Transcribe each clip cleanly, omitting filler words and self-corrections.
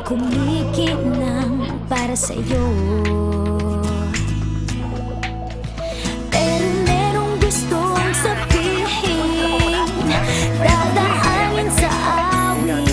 kumikinang para sa'yo. Pero merong gustong sabihin, dadaanin sa awitin.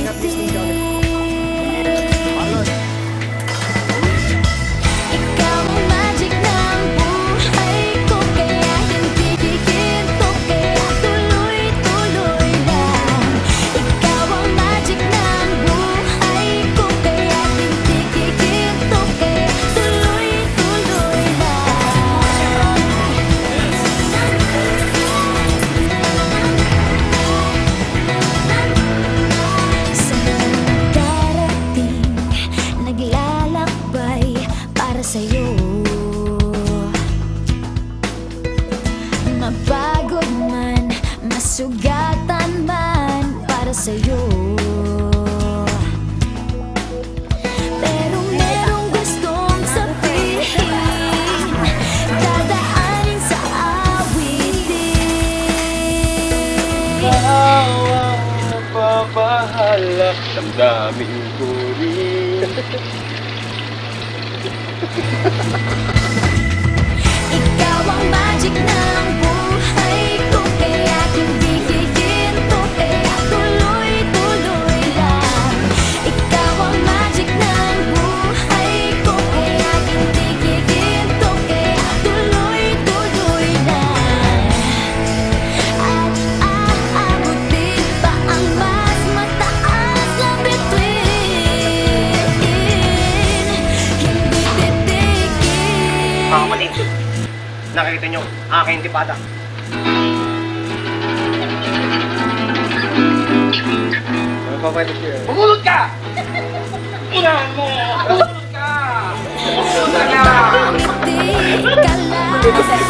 Ikaw ang magic ng buhay ko, kaya hindi hihinto, kaya tuloy-tuloy lang. Ikaw ang magic ng buhay ko, kaya hindi hihinto, kaya tuloy-tuloy lang. Sa darating, naglalakbay para sa'yo. Mapagod man, masugatan man para sa'yo. Pero merong gustong sabihin, dadaanin sa awitin. Bawang napapahala, damdamin ko rin. Ikaw ang magic ng buhay ko, kaya hindi hihinto, kaya tuloy-tuloy lang. Ikaw ang magic ng buhay ko, kaya hindi hihinto, kaya tuloy-tuloy lang. At aabutin pa ang mas mataas na bituin. Hindi titigil. Mga kapatid, nakikita nyo aking tipada. Bumulot ka! Unahan mo! Bumulot ka! Bumulot ka! Hindi ka lang.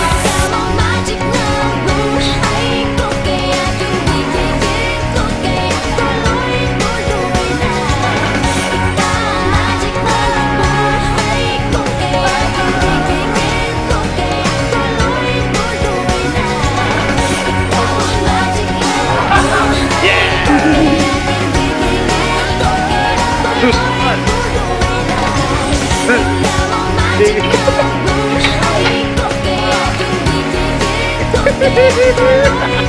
Ikaw ang magic ng buhay ko, kaya hindi hihinto, kaya tuloy-tuloy lang. Ikaw ang magic ng buhay ko, kaya hindi hihinto, kaya tuloy-tuloy lang. Ikaw ang magic ng buhay ko, kaya hindi hihinto, kaya tuloy-tuloy lang. Ikaw ang magic ng buhay ko, kaya hindi hihinto, kaya tuloy-tuloy lang.